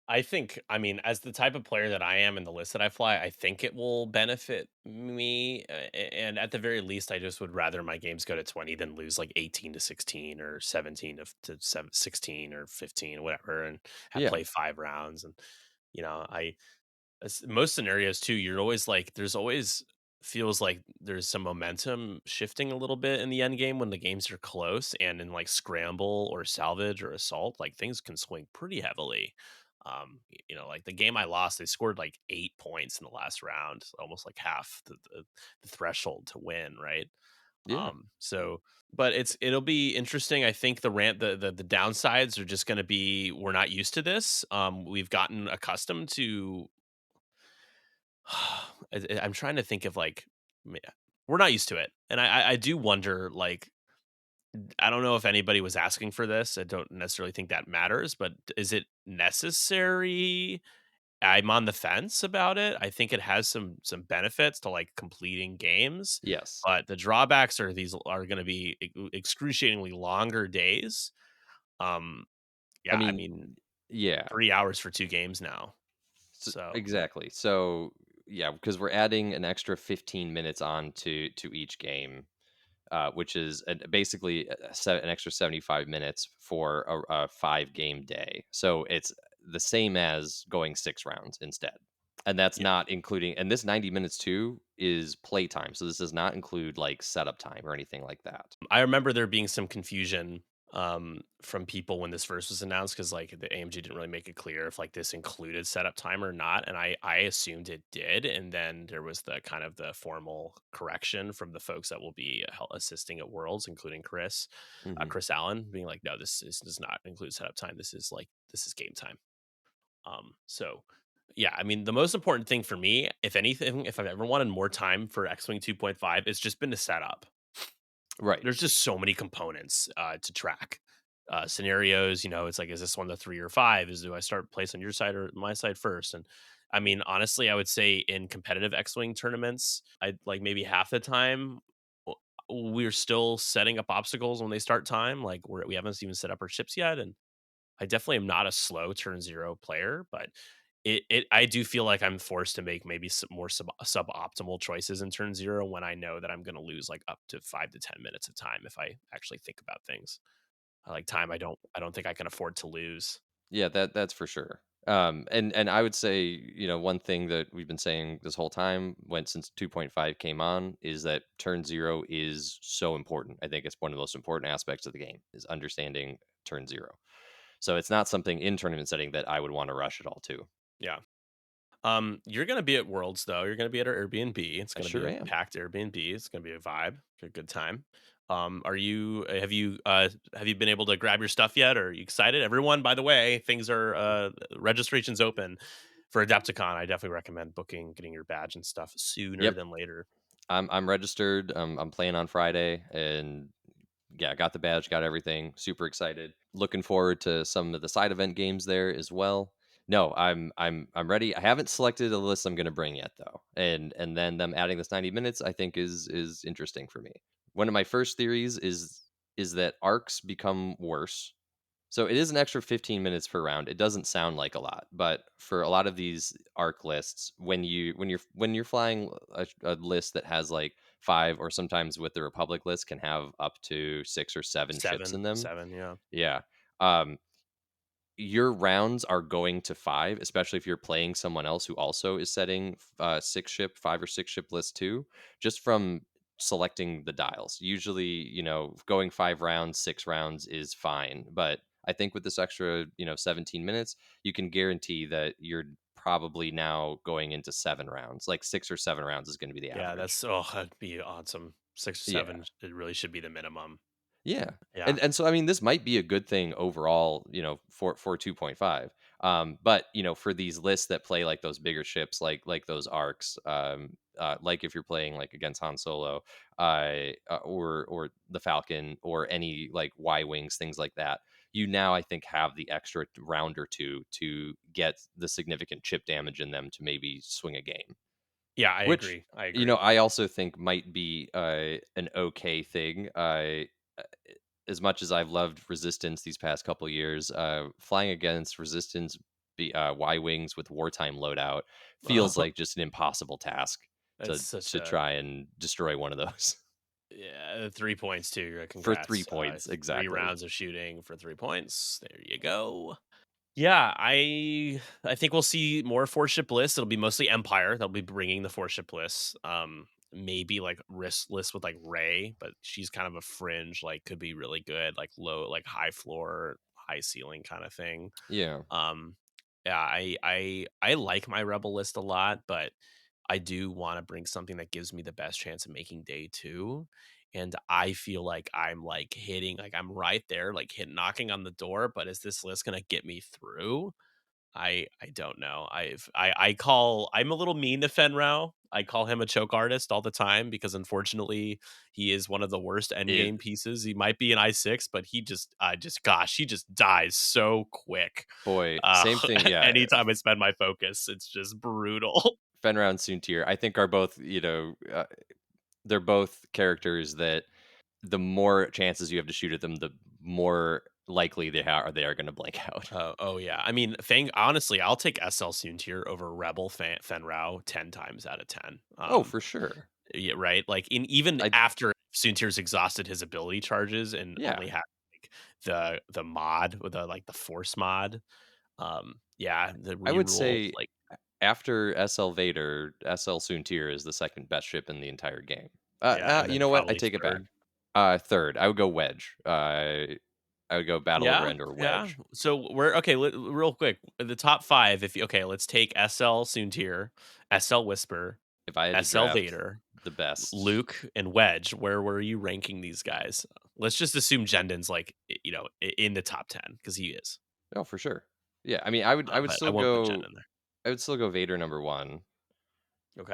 I mean, as the type of player that I am and the list that I fly, I think it will benefit me. And at the very least, I just would rather my games go to 20 than lose like 18 to 16 or 17 to 16 or 15 or whatever and have Yeah. play 5 rounds. And, I Most scenarios too, you're always like, there's always feels like there's some momentum shifting a little bit in the end game when the games are close, and in like scramble or salvage or assault, like things can swing pretty heavily. Like the game I lost, they scored like 8 points in the last round, almost like half the threshold to win, right? Yeah. So but it'll be interesting. I think the downsides are just going to be, we're not used to this. We've gotten accustomed to I'm trying to think of like, m- we're not used to it, and I do wonder. Like, I don't know if anybody was asking for this. I don't necessarily think that matters, but is it necessary? I'm on the fence about it. I think it has some benefits to like completing games, Yes. but the drawbacks are going to be excruciatingly longer days. Um, I yeah, I mean, mean, yeah. 3 hours for 2 games now. So Exactly. So yeah, because we're adding an extra 15 minutes on to each game, which is basically an extra 75 minutes for a 5 game day. So it's the same as going 6 rounds instead. And that's yeah. not including, and this 90 minutes too is playtime. So this does not include like setup time or anything like that. I remember there being some confusion from people when this first was announced, because like the AMG didn't really make it clear if like this included setup time or not, and I assumed it did, and then there was the kind of the formal correction from the folks that will be assisting at Worlds, including Hmm. Chris Allen, being like, no, this does not include setup time. This is game time. So yeah, I mean, the most important thing for me, if anything, if I've ever wanted more time for X-Wing 2.5, it's just been to set up. Right. There's just so many components to track. Scenarios, it's like, is this one the 3 or 5? Do I start place on your side or my side first? And I mean, honestly, I would say in competitive X-Wing tournaments, I like maybe half the time w- we're still setting up obstacles when they start time. Like we haven't even set up our ships yet, and I definitely am not a slow turn zero player, but I do feel like I'm forced to make maybe some more suboptimal choices in turn zero when I know that I'm going to lose like up to 5 to 10 minutes of time if I actually think about things. I like time. I don't think I can afford to lose. Yeah, that's for sure. And I would say, one thing that we've been saying this whole time, since 2.5 came on, is that turn zero is so important. I think it's one of the most important aspects of the game is understanding turn zero. So it's not something in tournament setting that I would want to rush at all to. Yeah. You're gonna be at Worlds though. You're gonna be at our Airbnb. It's I gonna be sure a am. packed Airbnb. It's gonna be a vibe, a good time. Have you been able to grab your stuff yet? Or are you excited? Everyone, by the way, things are registrations open for Adepticon. I definitely recommend getting your badge and stuff sooner Yep. than later. I'm registered. I'm playing on Friday, and yeah, got the badge, got everything. Super excited. Looking forward to some of the side event games there as well. No, I'm ready. I haven't selected a list I'm going to bring yet though. And then them adding this 90 minutes I think is interesting for me. One of my first theories is that arcs become worse. So it is an extra 15 minutes per round. It doesn't sound like a lot, but for a lot of these arc lists, when you're flying a list that has like 5, or sometimes with the Republic list can have up to 6 or 7 ships in Seven, them. seven, yeah. Yeah. Um your rounds are going to 5, especially if you're playing someone else who also is setting 5 or 6 ship list too, just from selecting the dials. Usually, going 5 rounds, 6 rounds is fine. But I think with this extra, 17 minutes, you can guarantee that you're probably now going into 7 rounds. Like 6 or 7 rounds is going to be the Yeah, average. that'd be awesome. Six or Yeah. seven, it really should be the minimum. Yeah. Yeah. And so I mean this might be a good thing overall, for 2.5. But for these lists that play like those bigger ships like those arcs, like if you're playing like against Han Solo, or the Falcon or any like Y wings, things like that. You now I think have the extra round or two to get the significant chip damage in them to maybe swing a game. Yeah, I Which, agree. I agree. I also think might be an okay thing. Uh, as much as I've loved Resistance these past couple years, flying against Resistance Y wings with wartime loadout feels like just an impossible task It's to such to a try and destroy one of those. Yeah, 3 points too. For three Congrats. points Three exactly. rounds of shooting for 3 points. There you go. Yeah, I think we'll see more four ship lists. It'll be mostly Empire. They'll be bringing the four ship lists. Maybe like risk list with like Ray, but she's kind of a fringe. Like could be really good. Like low, like high floor, high ceiling kind of thing. Yeah. Um, yeah, I like my rebel list a lot, but I do want to bring something that gives me the best chance of making day two. And I feel like I'm like hitting, like I'm right there, like hit knocking on the door. But is this list gonna get me through? I don't know. I call I'm a little mean to Fenrau. I call him a choke artist all the time because unfortunately he is one of the worst end It game pieces. He might be an I6, but he just dies so quick. Boy, Uh same thing, yeah. anytime I spend my focus, it's just brutal. Fenrir and Soontir, I think are both, they're both characters that the more chances you have to shoot at them, the more likely they are going to blank out. Oh yeah. I mean, Fang honestly, I'll take SL Soontir over Rebel Fenrau 10 times out of 10. Oh, for sure. Yeah, right. Like in even I after Soontir's exhausted his ability charges and Yeah, only had like the mod with the like the force mod. Yeah, the I would reroll say like after SL Vader, SL Soontir is the second best ship in the entire game. yeah, and You then know what? I probably take it back. third. Third, I would go Wedge. I would go Battle over Yeah, Endor yeah. Wedge. So we're okay. Real quick, the top five. If you, okay, let's take SL Soontir, SL Whisper, If I had to SL draft Vader, the best, Luke, and Wedge. Where were you ranking these guys? Let's just assume Jendon's like in the top 10 because he is. oh, for sure. Yeah, I mean, I would But I still won't put go. Jen in there. I would still go Vader number one.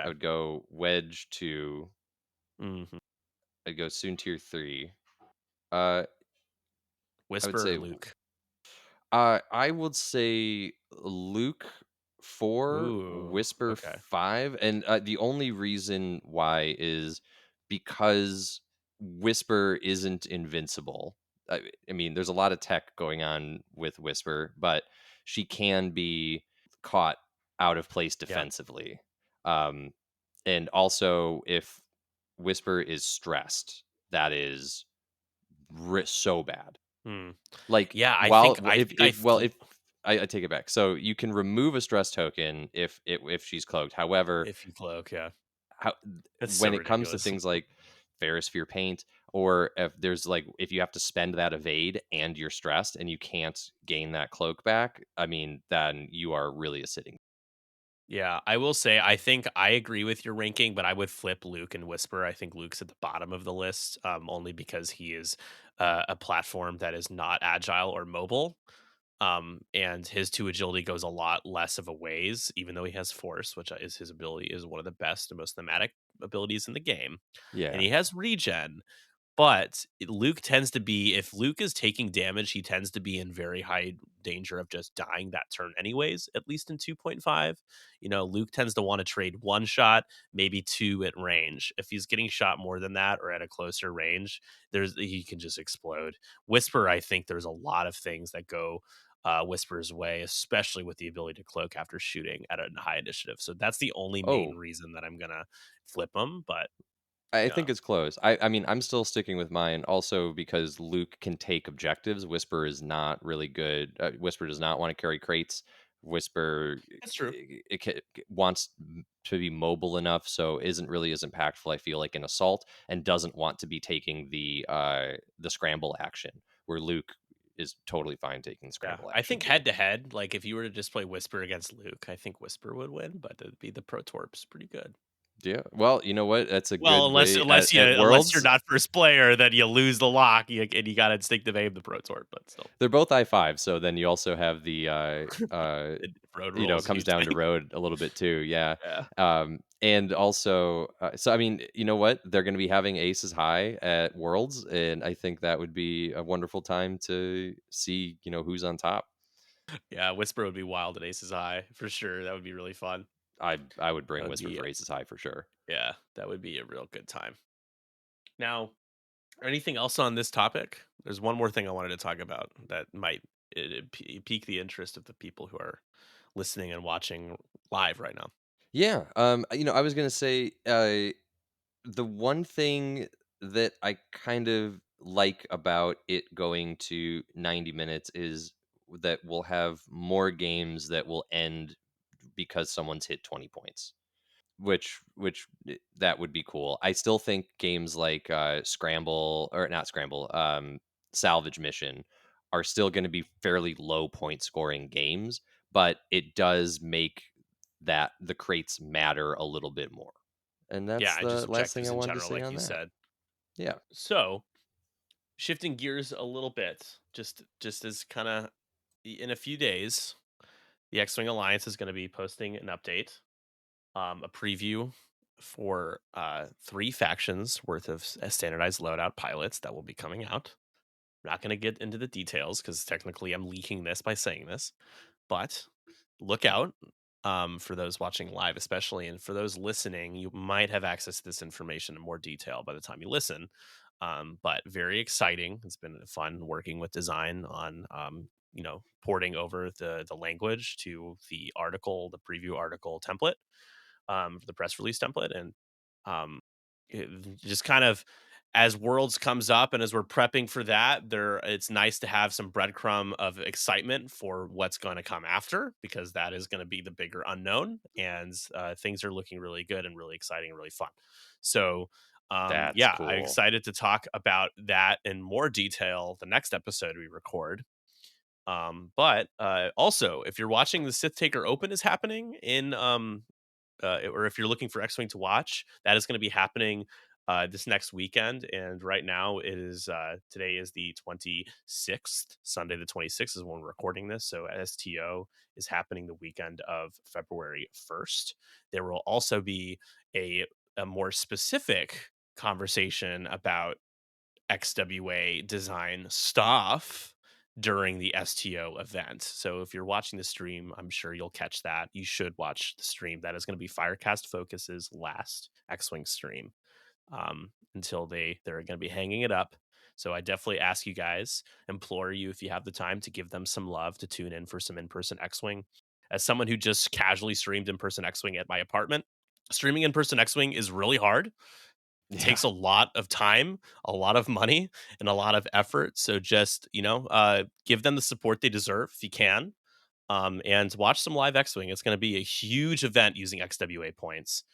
I Okay. would go Wedge two. Mhm. I'd go Soon Tier three. Uh, I would Whisper or say Luke? I would say Luke 4, Ooh, Whisper okay. 5, and the only reason why is because Whisper isn't invincible. I mean, there's a lot of tech going on with Whisper, but she can be caught out of place Yeah. defensively. Um, and also, if Whisper is stressed, that is so bad. Hmm. Like, Yeah, while I if think I if well, flip if I take it back. So you can remove a stress token if she's cloaked. However, if you cloak, yeah. how That's so when it comes to ridiculous. things like Ferrosphere Paint, or if there's like if you have to spend that evade and you're stressed and you can't gain that cloak back, I mean, then you are really a sitting. Yeah, I will say I think I agree with your ranking, but I would flip Luke and Whisper. I think Luke's at the bottom of the list, only because he is a platform that is not agile or mobile. And his two agility goes a lot less of a ways, even though he has force, which is his ability is one of the best and most thematic abilities in the game. And Yeah. he has regen, but Luke tends to be if Luke is taking damage, he tends to be in very high danger of just dying that turn anyways, at least in 2.5. Luke tends to want to trade one shot, maybe two at range. If he's getting shot more than that or at a closer range, he can just explode. Whisper, I think there's a lot of things that go Whisper's way, especially with the ability to cloak after shooting at a high initiative. So that's the only main Oh, reason that I'm gonna flip him. But I yeah, think it's close. I mean, I'm still sticking with mine also because Luke can take objectives. Whisper is not really good. Whisper does not want to carry crates. Whisper that's true. wants to be mobile enough, so isn't really as impactful. I feel like in assault, and doesn't want to be taking the scramble action, where Luke is totally fine taking the Yeah, scramble I action think too. head to head, like if you were to just play Whisper against Luke, I think Whisper would win, but it'd be the Pro Torps pretty good. Yeah. Well, you know what? That's a Well, good way at unless you're Worlds. not first player, then you lose the lock, and you got instinctive aim the Pro Torp, but still, They're both I5, so then you also have the road rules comes you down to take. road a little bit too, yeah. Yeah, And also, so I mean, you know what? They're going to be having aces high at Worlds, and I think that would be a wonderful time to see, who's on top. yeah, Whisper would be wild at Aces High for sure. That would be really fun. I would That bring would Whisper be for aces high for sure. yeah, that would be a real good time. Now, anything else on this topic? There's one more thing I wanted to talk about that might pique the interest of the people who are listening and watching live right now. Yeah, I was going to say the one thing that I kind of like about it going to 90 minutes is that will have more games that will end because someone's hit 20 points. That would be cool. I still think games like, Scramble or not Scramble, Salvage Mission are still gonna be fairly low point scoring games, but it does make that the crates matter a little bit more. And Yeah, that's and just the last thing objectives I in wanted to general, say like on you that. said. Yeah. So, shifting gears a little bit, just as kind of in a few days, the X-Wing Alliance is going to be posting an update, a preview for three factions worth of standardized loadout pilots that will be coming out. I'm not going to get into the details because technically I'm leaking this by saying this, but look out for those watching live, especially, and for those listening, you might have access to this information in more detail by the time you listen. But very exciting. It's been fun working with design on, porting over the language to the article, the preview article template, the press release template, and um, just kind of as Worlds comes up and as we're prepping for that, it's nice to have some breadcrumb of excitement for what's going to come after because that is going to be the bigger unknown, and things are looking really good and really exciting and really fun. So. That's Yeah, I'm cool. excited to talk about that in more detail the next episode we record. But also, if you're watching the Sith Taker Open is happening in or if you're looking for X-Wing to watch, that is going to be happening this next weekend. And right now, it is today is the 26th. Sunday the 26th is when we're recording this. So STO is happening the weekend of February 1st. There will also be a more specific conversation about XWA design stuff during the STO event. So if you're watching the stream, I'm sure you'll catch that. You should watch the stream. That is going to be Firecast Focus's last X-Wing stream until they're going to be hanging it up. So I definitely ask you guys, implore you if you have the time to give them some love to tune in for some in-person X-Wing. As someone who just casually streamed in-person X-Wing at my apartment, streaming in-person X-Wing is really hard. Yeah. Takes a lot of time, a lot of money, and a lot of effort. So just, give them the support they deserve if you can. And watch some live X-Wing. It's going to be a huge event using XWA points.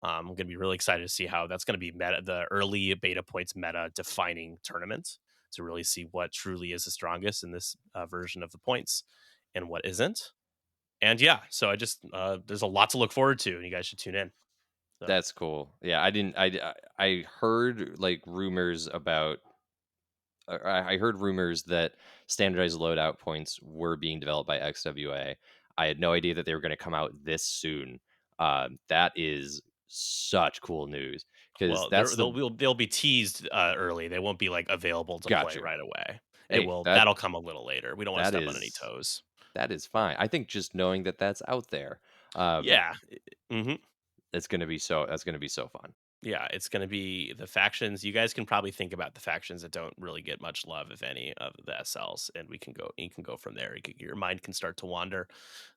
I'm going to be really excited to see how that's going to be meta, the early beta points meta defining tournament to really see what truly is the strongest in this version of the points and what isn't. And yeah, so there's a lot to look forward to, and you guys should tune in. So, That's cool. Yeah, I didn't I heard, like, rumors about I heard rumors that standardized loadout points were being developed by XWA. I had no idea that they were gonna come out this soon. That is such cool news because well, that's the they'll be teased early. They won't be like available to play got you. right away. Hey, That'll come a little later. We don't want to that step on any is toes. that is fine. I think just knowing that that's out there, um, Yeah. Hmm. that's gonna be so fun. Yeah, it's going to be the factions. You guys can probably think about the factions that don't really get much love, if any, of the SLs, and you can go from there. Your mind can start to wander,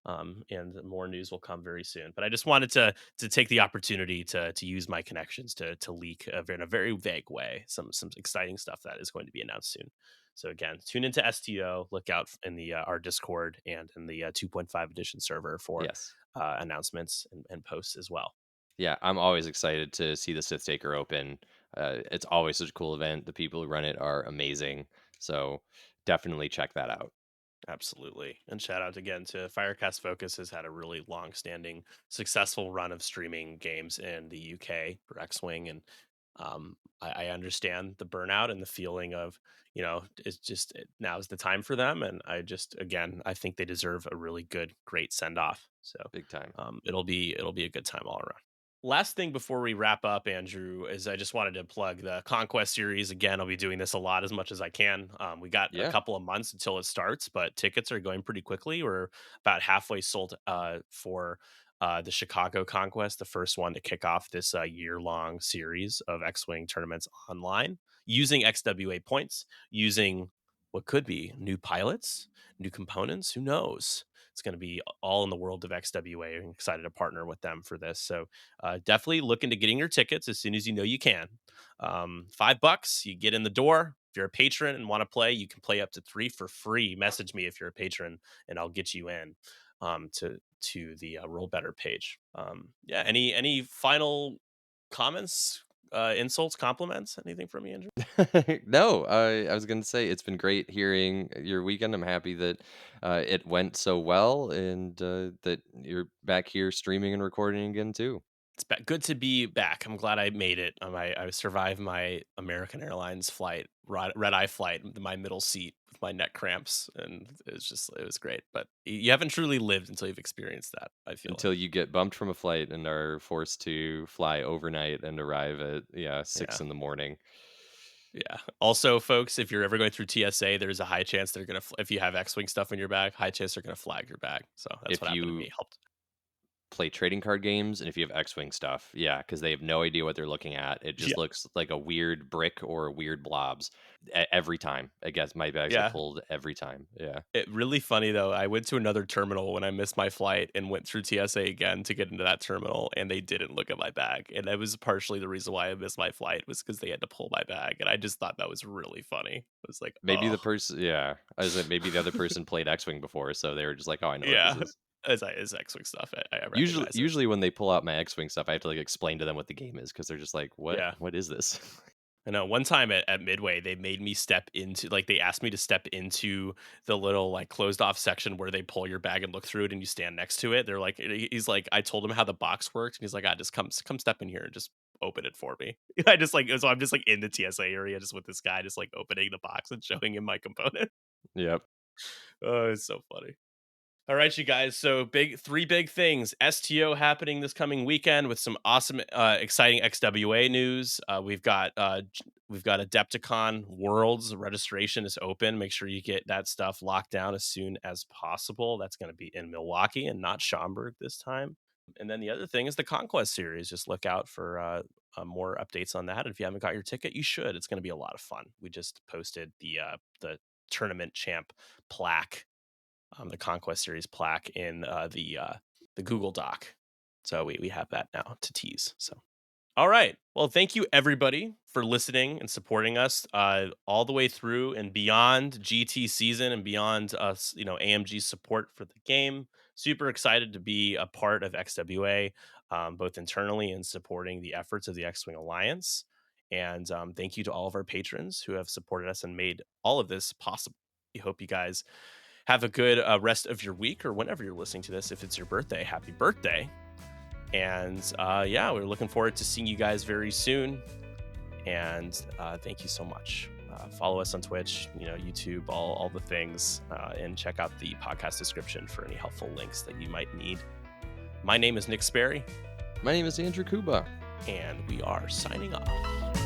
and more news will come very soon. But I just wanted to take the opportunity to use my connections to leak in a very vague way some exciting stuff that is going to be announced soon. So again, tune into STO. Look out in the our Discord and in the 2.5 edition server for Yes. announcements and posts as well. Yeah, I'm always excited to see the Sith Taker open. It's always such a cool event. The people who run it are amazing. So definitely check that out. Absolutely. And shout out again to Firecast Focus has had a really long-standing, successful run of streaming games in the UK for X-Wing. And I understand the burnout and the feeling of, it's just now is the time for them. And again, I think they deserve a really good, great send-off. So Big time. it'll be a good time all around. Last thing before we wrap up, Andrew, is I just wanted to plug the Conquest Series. Again, I'll be doing this a lot as much as I can. We got a Yeah. couple of months until it starts, but tickets are going pretty quickly. We're about halfway sold for the Chicago Conquest, the first one to kick off this year-long series of X-Wing tournaments online using XWA points, using what could be new pilots, new components. Who knows? It's going to be all in the world of XWA. I'm excited to partner with them for this. So definitely look into getting your tickets as soon as you know you can. $5, you get in the door. If you're a patron and want to play, you can play up to 3 for free. Message me if you're a patron, and I'll get you in to the Roll Better page. Yeah. Any final comments, insults, compliments, anything from you, Andrew? No, I was gonna say it's been great hearing your weekend. I'm happy that it went so well, and that you're back here streaming and recording again too. It's good to be back. I'm glad I made it. I survived my American Airlines flight, red eye flight, my middle seat with my neck cramps, and it was great. But you haven't truly lived until you've experienced that, I feel Until like. you get bumped from a flight and are forced to fly overnight and arrive at Yeah. 6 in the morning. Yeah. Also, folks, if you're ever going through TSA, there's a high chance they're gonna if you have X-wing stuff in your bag, high chance they're gonna flag your bag. So that's If what happened to you me. Helped. play trading card games and if you have X-Wing stuff, yeah, because they have no idea what they're looking at. It Yeah. just looks like a weird brick or weird blobs every time. I guess my bags get Yeah. pulled every time. Yeah. It really funny though. I went to another terminal when I missed my flight and went through TSA again to get into that terminal, and they didn't look at my bag. And that was partially the reason why I missed my flight was because they had to pull my bag, and I just thought that was really funny. It was like, Maybe oh, the person, yeah, I was like, maybe the other person played X-Wing before, so they were just like, oh, I know what this yeah, is. it's X-wing stuff. I Usually, recognize it. usually when they pull out my X-Wing stuff, I have to like explain to them what the game is because they're just like, Yeah. what is this? I know one time at Midway, they made me step into they asked me to step into the little like closed off section where they pull your bag and look through it and you stand next to it. They're like, he's like, I told him how the box works, and he's like, just come step in here and just open it for me. I just like so I'm just like in the TSA area just with this guy just like opening the box and showing him my component. Yep. Oh, it's so funny. All right, you guys. So three big things. STO happening this coming weekend with some awesome, exciting XWA news. We've got Adepticon Worlds registration is open. Make sure you get that stuff locked down as soon as possible. That's going to be in Milwaukee and not Schaumburg this time. And then the other thing is the Conquest Series. Just look out for more updates on that. And if you haven't got your ticket, you should. It's going to be a lot of fun. We just posted the tournament champ plaque, the Conquest Series plaque in the Google Doc. So we have that now to tease. So all right. Well, thank you everybody for listening and supporting us all the way through and beyond GT season and beyond us, AMG support for the game. Super excited to be a part of XWA, both internally and supporting the efforts of the X-Wing Alliance. And thank you to all of our patrons who have supported us and made all of this possible. We hope you guys have a good rest of your week or whenever you're listening to this. If it's your birthday, happy birthday. And yeah, we're looking forward to seeing you guys very soon. And thank you so much. Follow us on Twitch, YouTube, all the things, and check out the podcast description for any helpful links that you might need. My name is Nick Sperry. My name is Andrew Kouba. And we are signing off.